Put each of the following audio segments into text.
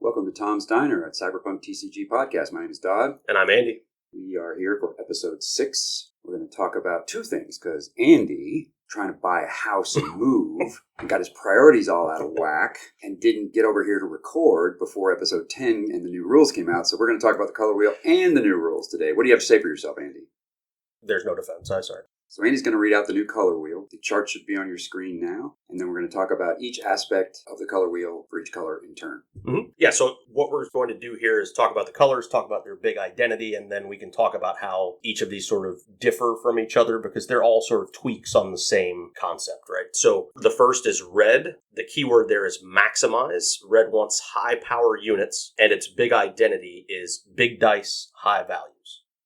Welcome to Tom's Diner at Cyberpunk TCG Podcast. My name is Dodd. And I'm Andy. We are here for episode 6. We're going to talk about two things because Andy, trying to buy a house and move, and got his priorities all out of whack and didn't get over here to record before episode 10 and the new rules came out. So we're going to talk about the color wheel and the new rules today. What do you have to say for yourself, Andy? There's no defense. I'm sorry. So Andy's going to read out the new color wheel. The chart should be on your screen now. And then we're going to talk about each aspect of the color wheel for each color in turn. Mm-hmm. Yeah, so what we're going to do here is talk about the colors, talk about their big identity, and then we can talk about how each of these sort of differ from each other because they're all sort of tweaks on the same concept, right? So the first is red. The keyword there is maximize. Red wants high power units, and its big identity is big dice, high values.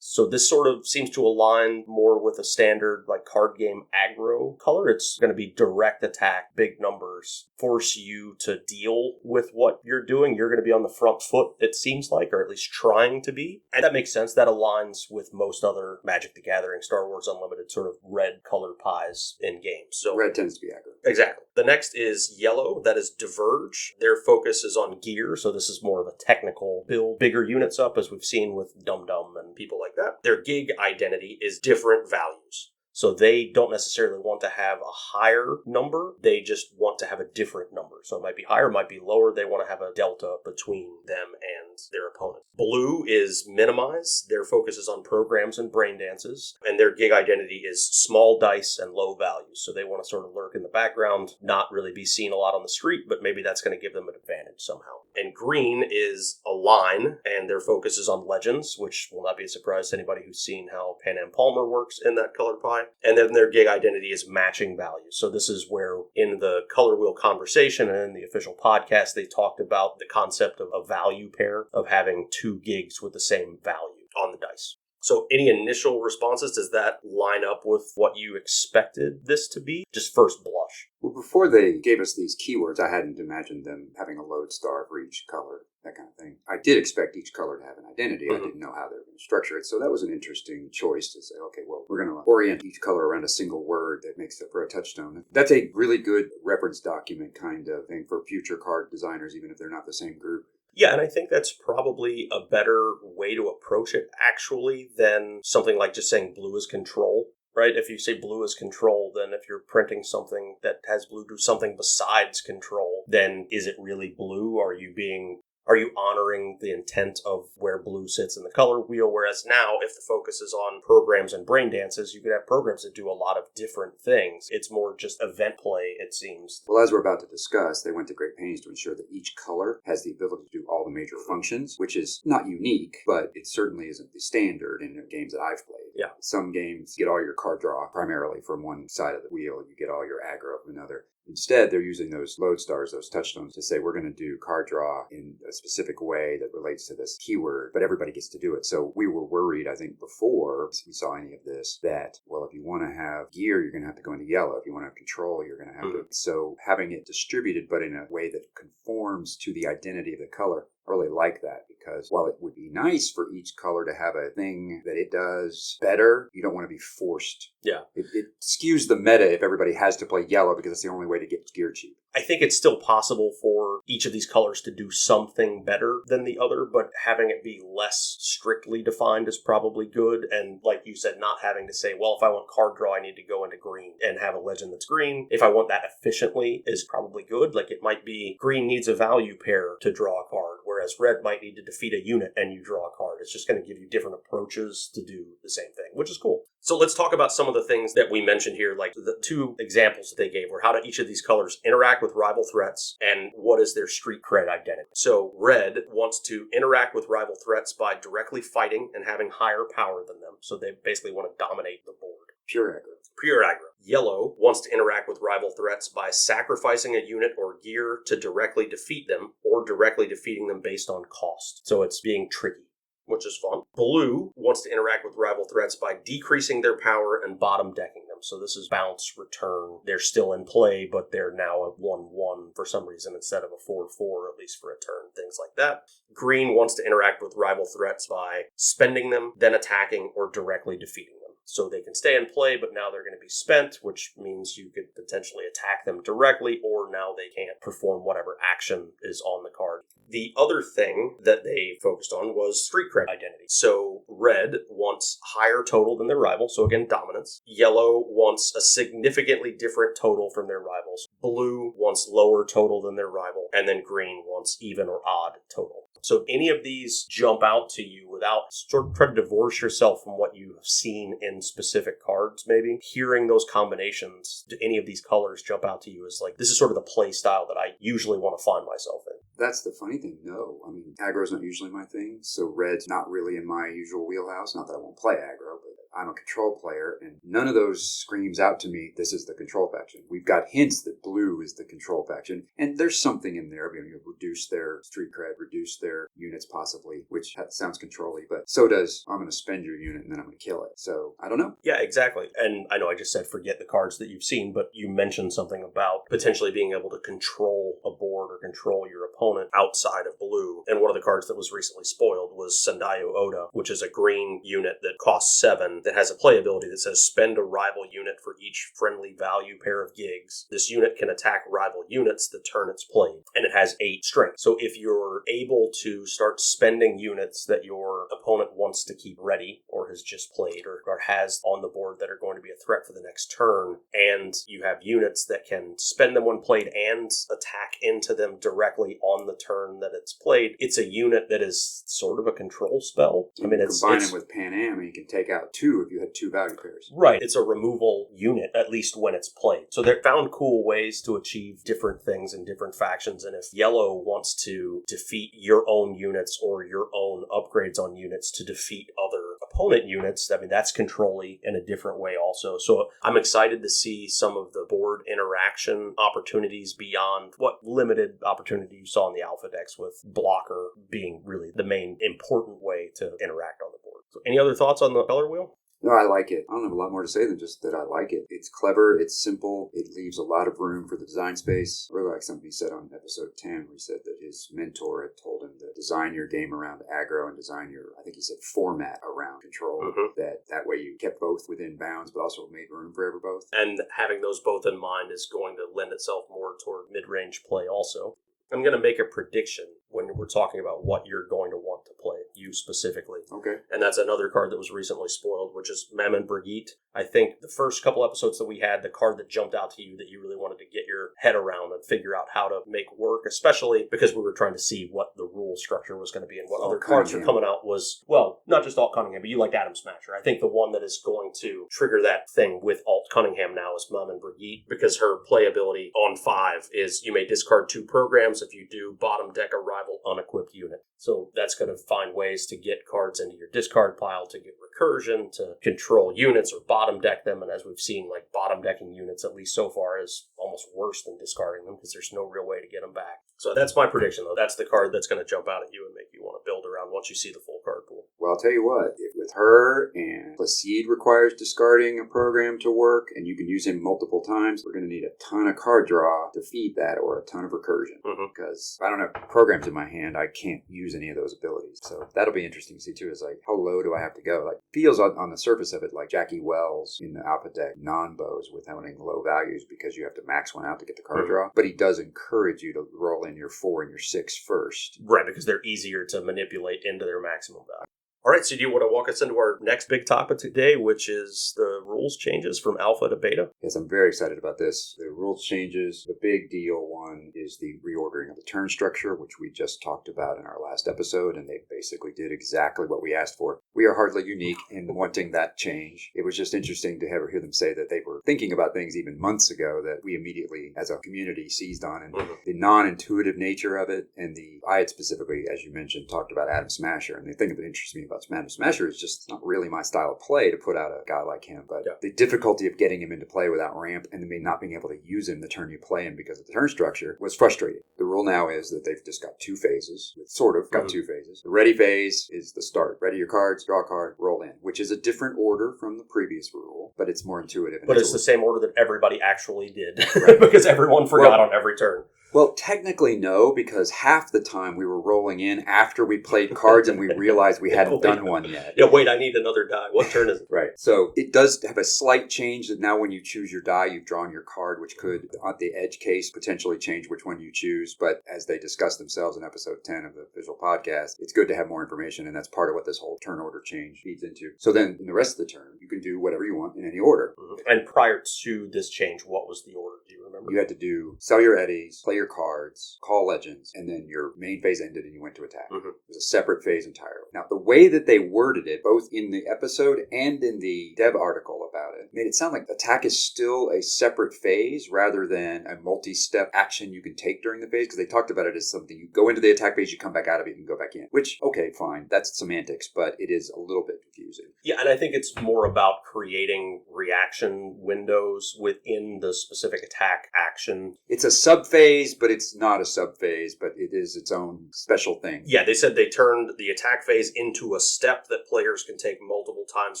So this sort of seems to align more with a standard like card game aggro color. It's going to be direct attack, big numbers, force you to deal with what you're doing. You're going to be on the front foot, it seems like, or at least trying to be. And that makes sense. That aligns with most other Magic the Gathering, Star Wars Unlimited sort of red color pies in games. So red tends to be aggro. Exactly. The next is yellow. That is diverge. Their focus is on gear. So this is more of a technical build, bigger units up as we've seen with Dum Dum and people like that. Their gig identity is different values. So they don't necessarily want to have a higher number. They just want to have a different number. So it might be higher, might be lower. They want to have a delta between them and their opponent. Blue is minimize. Their focus is on programs and brain dances. And their gig identity is small dice and low values. So they want to sort of lurk in the background, not really be seen a lot on the street, but maybe that's going to give them an advantage somehow. And green is align, and their focus is on legends, which will not be a surprise to anybody who's seen how Pan Am Palmer works in that color pie. And then their gig identity is matching values. So this is where in the color wheel conversation and in the official podcast, they talked about the concept of a value pair of having two gigs with the same value on the dice. So any initial responses, does that line up with what you expected this to be? Just first blush. Well, before they gave us these keywords, I hadn't imagined them having a lodestar for each color, that kind of thing. I did expect each color to have an identity. I didn't know how they were going to structure it. So that was an interesting choice to say, okay, well, we're going to orient each color around a single word that makes it for a touchstone. That's a really good reference document kind of thing for future card designers, even if they're not the same group. Yeah, and I think that's probably a better way to approach it, actually, than something like just saying blue is control, right? If you say blue is control, then if you're printing something that has blue do something besides control, then is it really blue? Are you honoring the intent of where blue sits in the color wheel? Whereas now, if the focus is on programs and brain dances, you could have programs that do a lot of different things. It's more just event play, it seems. Well, as we're about to discuss, they went to great pains to ensure that each color has the ability to do all the major functions, which is not unique, but it certainly isn't the standard in the games that I've played. Yeah. Some games get all your card draw primarily from one side of the wheel. You get all your aggro from another. Instead, they're using those lodestars, those touchstones, to say we're going to do card draw in a specific way that relates to this keyword, but everybody gets to do it. So we were worried, I think, before we saw any of this, that, well, if you want to have gear, you're going to have to go into yellow. If you want to have control, you're going to have to. So having it distributed, but in a way that conforms to the identity of the color, I really like that because while it would be nice for each color to have a thing that it does better, you don't want to be forced. Yeah. It skews the meta if everybody has to play yellow because it's the only way to get gear cheap. I think it's still possible for each of these colors to do something better than the other, but having it be less strictly defined is probably good. And like you said, not having to say, well, if I want card draw, I need to go into green and have a legend that's green. If I want that efficiently is probably good. Like it might be green needs a value pair to draw a card, whereas red might need to defeat a unit and you draw a card. It's just going to give you different approaches to do the same thing, which is cool. So let's talk about some of the things that we mentioned here, like the two examples that they gave were how do each of these colors interact with rival threats and what is their street cred identity. So red wants to interact with rival threats by directly fighting and having higher power than them. So they basically want to dominate the board. Pure aggro. Pure aggro. Yellow wants to interact with rival threats by sacrificing a unit or gear to directly defeat them or directly defeating them based on cost. So it's being tricky, which is fun. Blue wants to interact with rival threats by decreasing their power and bottom decking them. So this is bounce, return. They're still in play, but they're now a 1-1 for some reason instead of a 4-4, at least for a turn, things like that. Green wants to interact with rival threats by spending them, then attacking, or directly defeating them. so they can stay in play, but now they're going to be spent, which means you could potentially attack them directly, or now they can't perform whatever action is on the card. The other thing that they focused on was street cred identity. So red wants higher total than their rival, so again, dominance. Yellow wants a significantly different total from their rivals. Blue wants lower total than their rival, and then green wants even or odd total. So any of these jump out to you without sort of trying to divorce yourself from what you have seen in specific cards, maybe? Hearing those combinations, do any of these colors jump out to you as like, this is sort of the play style that I usually want to find myself in? That's the funny thing, no. I mean, aggro's not usually my thing, so red's not really in my usual wheelhouse. Not that I won't play aggro, but I'm a control player, and none of those screams out to me, this is the control faction. We've got hints that blue is the control faction, and there's something in there. You reduce their street cred, reduce their units possibly, which sounds control-y, but so does, I'm going to spend your unit and then I'm going to kill it. So, I don't know. Yeah, exactly. And I know I just said forget the cards that you've seen, but you mentioned something about potentially being able to control a board or control your opponent outside of blue. And one of the cards that was recently spoiled was Sendayo Oda, which is a green unit that costs 7 that has a play ability that says spend a rival unit for each friendly value pair of gigs. This unit can attack rival units the turn it's played, and it has 8 strength. So if you're able to start spending units that your opponent wants to keep ready or has just played or has on the board that are going to be a threat for the next turn, and you have units that can spend them when played and attack into them directly on the turn that it's played, it's a unit that is sort of a control spell. I mean, combine it with Pan Am and you can take out 2 if you had 2 value pairs. Right. It's a removal unit, at least when it's played. So they found cool ways to achieve different things in different factions, and if yellow wants to defeat your own units or your own upgrades on units to defeat other opponent units, I mean, that's control-y in a different way also. So I'm excited to see some of the board interaction opportunities beyond what limited opportunity you saw in the alpha decks, with blocker being really the main important way to interact on the board. So any other thoughts on the color wheel? No, I like it. I don't have a lot more to say than just that I like it. It's clever, it's simple, it leaves a lot of room for the design space. I really like something he said on episode 10, where he said that his mentor had told him to design your game around aggro and design your, I think he said, format around control. Mm-hmm. That way you kept both within bounds, but also made room for every both. And having those both in mind is going to lend itself more toward mid-range play also. I'm going to make a prediction when we're talking about what you're going to want to play, you specifically. Okay. And that's another card that was recently spoiled, which is Mammon Brigitte. I think the first couple episodes that we had, the card that jumped out to you that you really wanted to get your head around and figure out how to make work, especially because we were trying to see what the rule structure was going to be and what other cards were coming out was, well, not just Alt Cunningham, but you liked Atom Smasher. I think the one that is going to trigger that thing with Alt Cunningham now is Mammon Brigitte, because her playability on 5 is you may discard 2 programs. If you do, bottom deck a rival unequipped unit. So that's going to find ways to get cards into your discard pile, to get recursion, to control units or bottom deck them. And as we've seen, like bottom decking units, at least so far, is almost worse than discarding them because there's no real way to get them back. So that's my prediction, though. That's the card that's going to jump out at you and make you want to build around once you see the full card pool. Well, I'll tell you what, if with her and Placide requires discarding a program to work and you can use him multiple times, we're going to need a ton of card draw to feed that, or a ton of recursion. Because if I don't have programs in my hand, I can't use any of those abilities. So that'll be interesting to see too, is like, how low do I have to go? Like, feels on the surface of it like Jackie Wells in the alpha deck non-bows with having low values because you have to max one out to get the card draw. But he does encourage you to roll in your 4 and your 6 first. Right, because they're easier to manipulate into their maximum value. All right, so do you want to walk us into our next big topic today, which is the rules changes from alpha to beta? Yes, I'm very excited about this. The rules changes, the big deal one is the reordering of the turn structure, which we just talked about in our last episode, and they basically did exactly what we asked for. We are hardly unique in wanting that change. It was just interesting to hear them say that they were thinking about things even months ago that we immediately, as a community, seized on, and the non-intuitive nature of it, and I had specifically, as you mentioned, talked about Atom Smasher, and the thing that interests me about Atom Smasher is just not really my style of play to put out a guy like him, but the difficulty of getting him into play without ramp and then not being able to use him the turn you play him because of the turn structure was frustrating. The rule now is that they've just got 2 phases. It's sort of got 2 phases. The ready phase is the start. Ready your cards, draw a card, roll in, which is a different order from the previous rule, but it's more intuitive. But it's the same order that everybody actually did, right? Because everyone forgot on every turn. Well, technically no, because half the time we were rolling in after we played cards and we realized we hadn't done one yet. Yeah, wait, I need another die. What turn is it? Right. So it does have a slight change that now when you choose your die, you've drawn your card, which could, on the edge case, potentially change which one you choose. But as they discuss themselves in episode 10 of the official podcast, it's good to have more information, and that's part of what this whole turn order change feeds into. So then in the rest of the turn, you can do whatever you want in any order. Mm-hmm. And prior to this change, what was the order? Do you remember? You had to sell your eddies, play your cards, call legends, and then your main phase ended and you went to attack. Mm-hmm. It was a separate phase entirely. Now, the way that they worded it, both in the episode and in the dev article about it, made it sound like attack is still a separate phase rather than a multi-step action you can take during the phase, because they talked about it as something you go into the attack phase, you come back out of it, and go back in. Which, okay, fine. That's semantics, but it is a little bit confusing. Yeah, and I think it's more about creating reaction windows within the specific attack action. It's a sub-phase, but it's not a sub-phase, but it is its own special thing. Yeah, they said they turned the attack phase into a step that players can take multiple times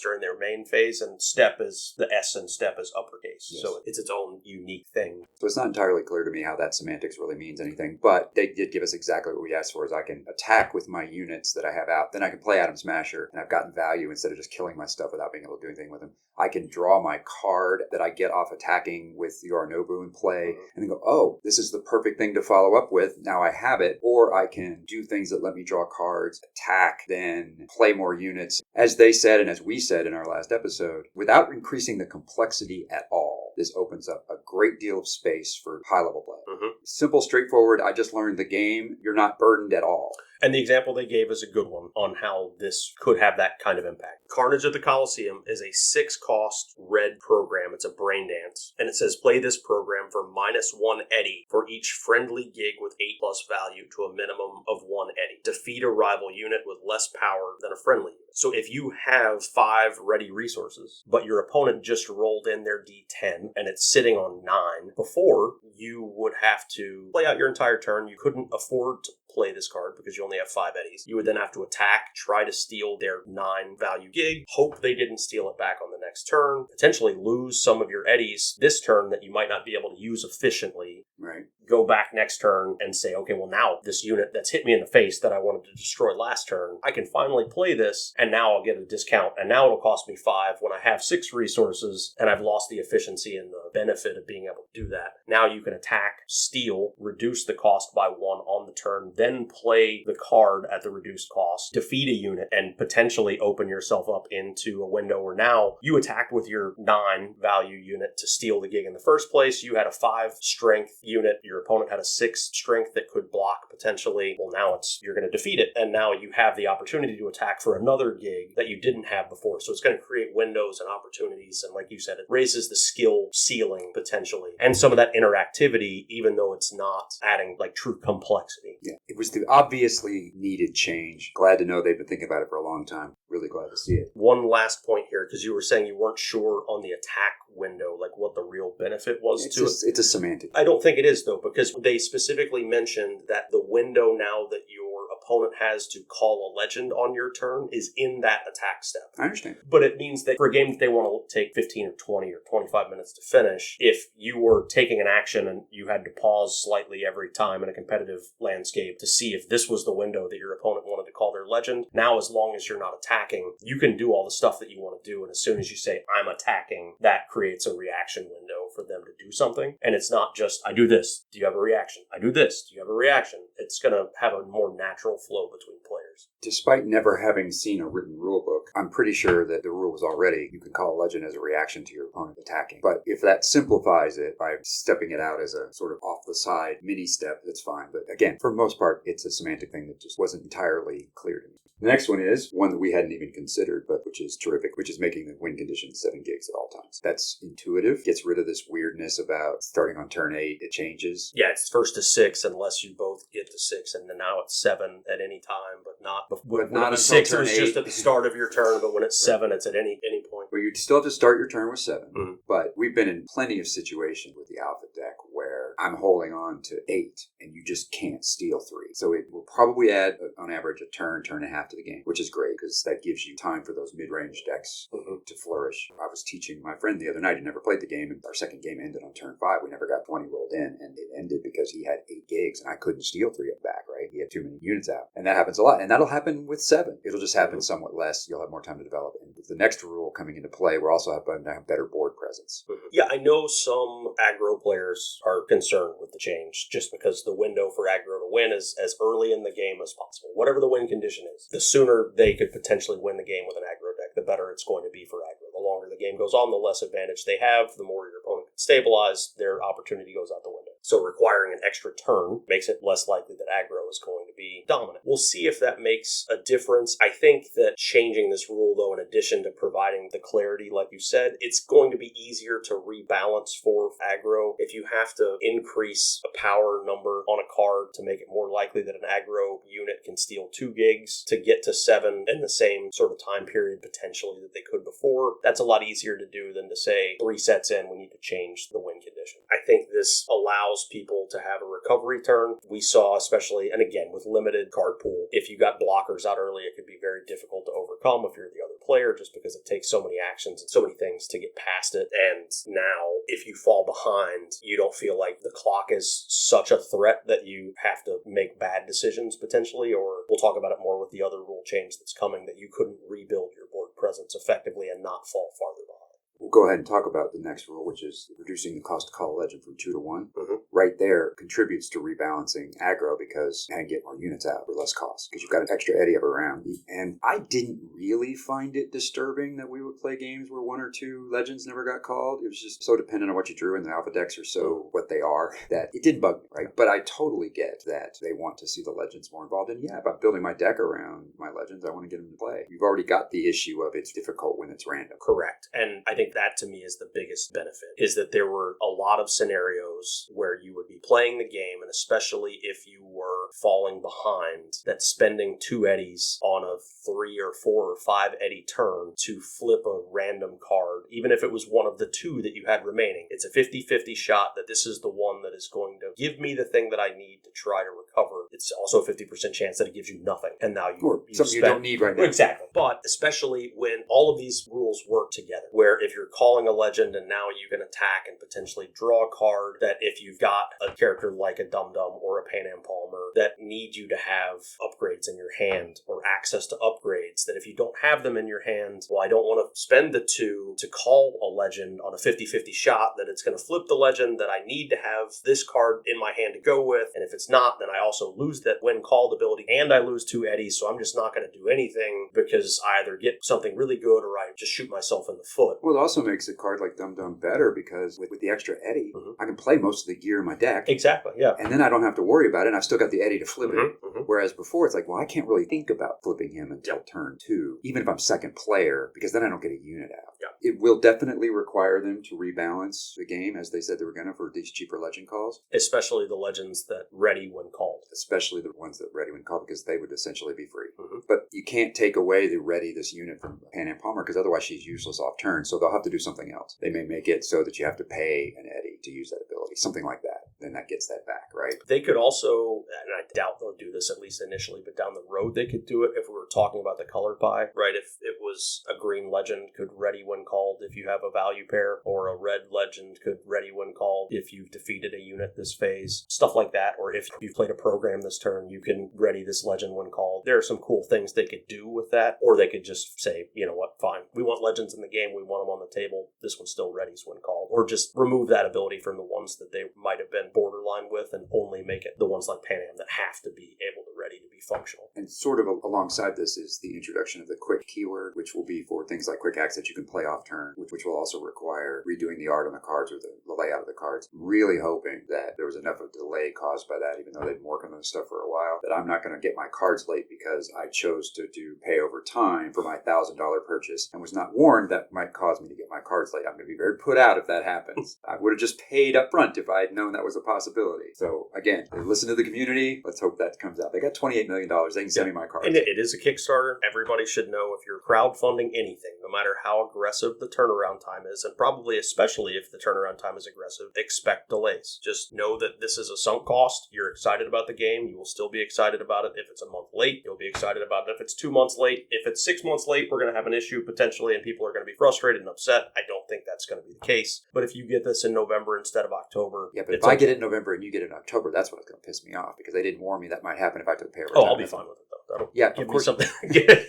during their main phase, and step is the S and step is uppercase. Yes. So it's its own unique thing. So it's not entirely clear to me how that semantics really means anything, but they did give us exactly what we asked for, is I can attack with my units that I have out, then I can play Atom Smasher, and I've gotten value instead of just killing my stuff without being able to do anything with them. I can draw my card that I get off attacking with Yorinobu in play, and then go, oh, this is the perfect thing to follow up with, now I have it. Or I can do things that let me draw cards, attack, then play more units. As they said, and as we said in our last episode, without increasing the complexity at all, this opens up a great deal of space for high-level play. Mm-hmm. Simple, straightforward, I just learned the game, you're not burdened at all. And the example they gave is a good one on how this could have that kind of impact. Carnage at the Coliseum is a 6-cost red program. It's a brain dance. And it says play this program for -1 eddy for each friendly gig with 8+ value to a minimum of 1 eddy. Defeat a rival unit with less power than a friendly unit. So if you have 5 ready resources, but your opponent just rolled in their D10 and it's sitting on 9, before you would have to play out your entire turn. You couldn't afford to play this card because you only have 5 eddies. You would then have to attack, try to steal their 9 value gig, hope they didn't steal it back on the next turn, potentially lose some of your eddies this turn that you might not be able to use efficiently. Right. Go back next turn and say, okay, well now this unit that's hit me in the face that I wanted to destroy last turn, I can finally play this, and now I'll get a discount, and now it'll cost me 5 when I have 6 resources, and I've lost the efficiency and the benefit of being able to do that. Now you can attack, steal, reduce the cost by 1 on the turn, then play the card at the reduced cost, defeat a unit, and potentially open yourself up into a window where now you attacked with your 9 value unit to steal the gig in the first place. You had a 5 strength unit, your opponent had a 6 strength that could block potentially. Well, now you're going to defeat it, and now you have the opportunity to attack for another gig that you didn't have before. So it's going to create windows and opportunities, and like you said, it raises the skill ceiling potentially, and some of that interactivity, even though it's not adding like true complexity. Yeah, it was the obviously needed change. Glad to know they've been thinking about it for a long time. Really glad to see it. One last point here, because you were saying you weren't sure on the attack window, like what the real benefit was to it. It's a semantic. I don't think it is, though, because they specifically mentioned that the window now that your opponent has to call a legend on your turn is in that attack step. I understand. But it means that for a game that they want to take 15 or 20 or 25 minutes to finish, if you were taking an action and you had to pause slightly every time in a competitive landscape to see if this was the window that your opponent wanted to call their legend, now as long as you're not attacking, you can do all the stuff that you want to do, and as soon as you say, I'm attacking, that creates a reaction window for them to do something. And it's not just, I do this, do you have a reaction? I do this, do you have a reaction? It's going to have a more natural flow between players. Despite never having seen a written rule book, I'm pretty sure that the rule was already, you can call a legend as a reaction to your opponent attacking. But if that simplifies it by stepping it out as a sort of off-the-side mini-step, that's fine. But again, for the most part, it's a semantic thing that just wasn't entirely clear to me. The next one is one that we hadn't even considered, but which is terrific, which is making the win condition 7 gigs at all times. That's intuitive, gets rid of this weirdness about starting on turn 8, it changes. Yeah, it's first to 6 unless you both get to 6, and then now it's 7 at any time, but not before. But not until 6, it turn was 8. just at the start of your turn, but when it's 7, it's at any point. Well, you still have to start your turn with 7, Mm-hmm. but we've been in plenty of situations with the Alpha deck where I'm holding on to 8 and you just can't steal 3. So it will probably add, on average, a turn and a half to the game, which is great because that gives you time for those mid-range decks. Mm-hmm. aggro to flourish. I was teaching my friend the other night, he never played the game, and our second game ended on turn 5. We never got 20 rolled in, and it ended because he had 8 gigs, and I couldn't steal 3 of them back, right? He had too many units out. And that happens a lot. And that'll happen with 7. It'll just happen somewhat less. You'll have more time to develop. And with the next rule coming into play, we're also going to have better board presence. Yeah, I know some aggro players are concerned with the change just because the window for aggro to win is as early in the game as possible. Whatever the win condition is, the sooner they could potentially win the game with an aggro deck, the better it's going to be for aggro. The longer the game goes on, the less advantage they have, the more your opponent can stabilize, their opportunity goes out the window. So requiring an extra turn makes it less likely that aggro is going to be dominant. We'll see if that makes a difference. I think that changing this rule, though, in addition to providing the clarity, like you said, it's going to be easier to rebalance for aggro. If you have to increase a power number on a card to make it more likely that an aggro unit can steal 2 gigs to get to 7 in the same sort of time period potentially that they could before, that's a lot easier to do than to say 3 sets in, we need to change the win condition. I think this allows people to have a recovery turn. We saw, especially, and again, with limited card pool, if you got blockers out early, it could be very difficult to overcome if you're the other player, just because it takes so many actions and so many things to get past it. And now, if you fall behind, you don't feel like the clock is such a threat that you have to make bad decisions potentially, or we'll talk about it more with the other rule change that's coming, that you couldn't rebuild your board presence effectively and not fall farther behind. We'll go ahead and talk about the next rule, which is reducing the cost to call a legend from 2 to 1. Right there contributes to rebalancing aggro because you can get more units out for less cost because you've got an extra Eddie up around. And I didn't really find it disturbing that we would play games where 1 or 2 legends never got called. It was just so dependent on what you drew, and the alpha decks are so what they are that it didn't bug me, right? But I totally get that they want to see the legends more involved. And yeah, if I'm building my deck around my legends, I want to get them to play. You've already got the issue of it's difficult when it's random. Correct. And I think that to me is the biggest benefit, is that there were a lot of scenarios where you would be playing the game, and especially if you were falling behind, that spending 2 eddies on a 3 or 4 or 5 eddy turn to flip a random card, even if it was one of the 2 that you had remaining, it's a 50-50 shot that this is the one that is going to give me the thing that I need to try to recover. It's also a 50% chance that it gives you nothing, and now you something you don't need right now. Exactly. But especially when all of these rules work together, where if you're calling a legend and now you can attack and potentially draw a card, that if you've got a character like a Dum Dum or a Pan Am Palmer that need you to have upgrades in your hand or access to upgrades, that if you don't have them in your hand, well, I don't want to spend the 2 to call a legend on a 50-50 shot that it's going to flip the legend, that I need to have this card in my hand to go with, and if it's not, then I also lose that when called ability and I lose 2 eddies, so I'm just not going to do anything because I either get something really good or I just shoot myself in the foot. Well, it also makes a card like Dum Dum better because with the extra Eddie, I can play most of the gear in my deck. Exactly, yeah. And then I don't have to worry about it, and I've still got the Eddie to flip it. Whereas before, it's like, well, I can't really think about flipping him until turn 2, even if I'm second player, because then I don't get a unit out. Yeah. It will definitely require them to rebalance the game, as they said they were going to, for these cheaper legend calls. Especially the legends that ready when called. Especially the ones that ready when called, because they would essentially be free. But you can't take away the ready this unit from Pan Am Palmer, because otherwise she's useless off turn, so they'll have to do something else. They may make it so that you have to pay an Eddie to use that ability, something like that. Then that gets that back, right? They could also, and I doubt they'll do this at least initially, but down the road they could do it if we were talking about the color pie, right? If it was a green legend could ready when called if you have a value pair, or a red legend could ready when called if you've defeated a unit this phase, stuff like that. Or if you've played a program this turn, you can ready this legend when called. There are some cool things they could do with that, or they could just say, you know what, fine, we want legends in the game, we want them on the table, this one still readies when called, or just remove that ability from the ones that they might have been borderline with and only make it the ones like Pan Am that have to be able to ready to be functional. And sort of alongside this is the introduction of the quick keyword, which will be for things like quick acts that you can play off turn, which will also require redoing the art on the cards or the layout of the cards. I'm really hoping that there was enough of delay caused by that, even though they've been working on this stuff for a while, that I'm not going to get my cards late because I chose to do pay over time for my $1,000 purchase and was not warned that might cause me to get my cards late. I'm going to be very put out if that happens. I would have just paid up front if I had known that was a possibility. So again, listen to the community. Let's hope that comes out. They got $28 million. They can send me my cards. And it is a Kickstarter. Everybody should know if you're crowdfunding anything, no matter how aggressive the turnaround time is, and probably especially if the turnaround time is aggressive, expect delays. Just know that this is a sunk cost. You're excited about the game. You will still be excited about it. If it's a month late, you'll be excited about it. If it's 2 months late, if it's 6 months late, we're going to have an issue potentially and people are going to be frustrated and upset. I don't think that's going to be the case. But if you get this in November instead of October... Yeah, but if I get it in November and you get it in October, that's what's going to piss me off because they didn't warn me that might happen if I took pay over time. I'll be fine with it, though. That'll give me something.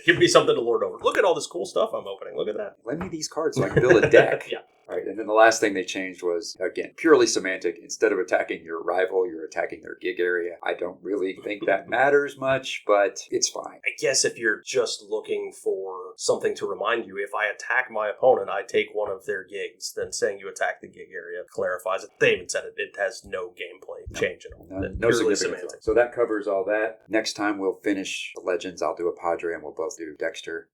Give me something to lord over. Look at all this cool stuff I'm opening. Look at that. Lend me these cards so I can build a deck. Yeah. All right, and then the last thing they changed was, again, purely semantic. Instead of attacking your rival, you're attacking their gig area. I don't really think that matters much, but it's fine. I guess if you're just looking for something to remind you, if I attack my opponent, I take one of their gigs, then saying you attack the gig area clarifies it. They even said it. It has no gameplay change at all. No significance. So that covers all that. Next time we'll finish the Legends. I'll do a Padre and we'll both do Dexter.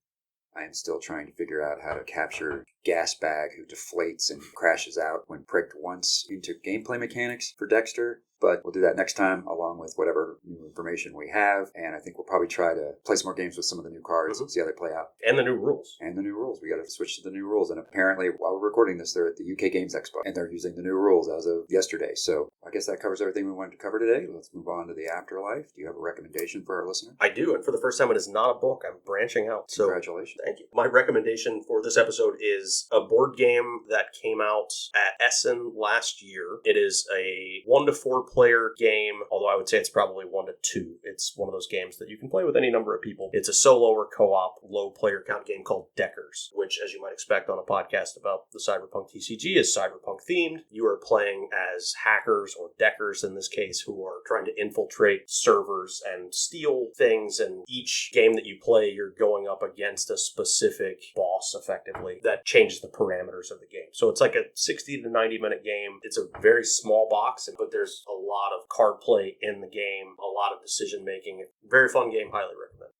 I am still trying to figure out how to capture Gasbag, who deflates and crashes out when pricked once into gameplay mechanics for Dexter. But we'll do that next time, along with whatever new information we have. And I think we'll probably try to play some more games with some of the new cards and see how they play out. And the new rules. We got to switch to the new rules. And apparently, while we're recording this, they're at the UK Games Expo. And they're using the new rules as of yesterday. So I guess that covers everything we wanted to cover today. Let's move on to the afterlife. Do you have a recommendation for our listener? I do. And for the first time, it is not a book. I'm branching out. So congratulations. Thank you. My recommendation for this episode is a board game that came out at Essen last year. It is a 1 to 4 player game. Although I would say it's probably 1 to 2. It's one of those games that you can play with any number of people. It's a solo or co-op, low player count game called Deckers, which, as you might expect on a podcast about the Cyberpunk TCG, is cyberpunk themed. You are playing as hackers, or Deckers in this case, who are trying to infiltrate servers and steal things. And each game that you play, you're going up against a specific boss, effectively, that changes the parameters of the game. So it's like a 60 to 90 minute game. It's a very small box, but there's a lot of card play in the game, a lot of decision making. Very fun game, highly recommend.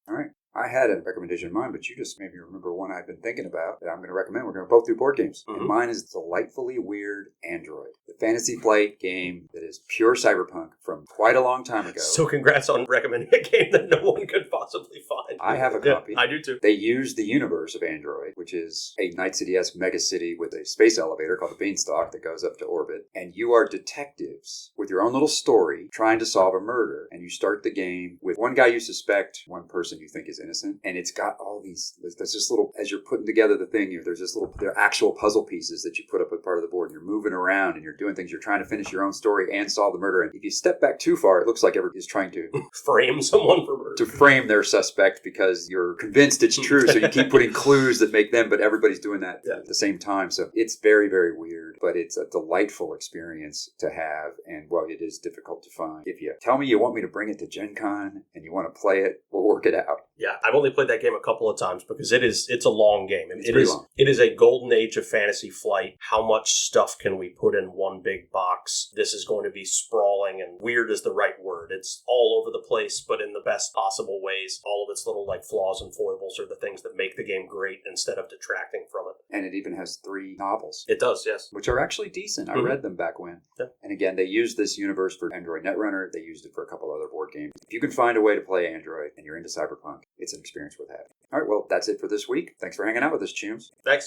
All right. I had a recommendation in mind, but you just made me remember one I've been thinking about that I'm going to recommend. We're going to both do board games. And mine is Delightfully Weird Android, the fantasy flight game that is pure cyberpunk from quite a long time ago. So congrats on recommending a game that no one could possibly find. I have a copy. Yeah, I do too. They use the universe of Android, which is a Night City-esque mega city with a space elevator called the Beanstalk that goes up to orbit. And you are detectives with your own little story trying to solve a murder. And you start the game with one guy you suspect, one person you think is innocent, and it's got all these, there's just little, as you're putting together the thing, there's just little, they're actual puzzle pieces that you put up as part of the board, and you're moving around, and you're doing things, you're trying to finish your own story and solve the murder, and if you step back too far, it looks like everybody's trying to frame someone for murder. To frame their suspect because you're convinced it's true, so you keep putting clues that make them, but everybody's doing that at the same time, so it's very, very weird, but it's a delightful experience to have, and while it is difficult to find, if you tell me you want me to bring it to Gen Con, and you want to play it, we'll work it out. Yeah, I've only played that game a couple of times because it's a long game. Long. It is a golden age of fantasy flight. How much stuff can we put in one big box? This is going to be sprawling, and weird is the right word. It's all over the place, but in the best possible ways. All of its little flaws and foibles are the things that make the game great instead of detracting from it. And it even has 3 novels. It does, yes. Which are actually decent. I read them back when. Yeah. And again, they used this universe for Android Netrunner. They used it for a couple other board games. If you can find a way to play Android and you're into Cyberpunk, it's an experience worth having. All right, well, that's it for this week. Thanks for hanging out with us, Chums. Thanks.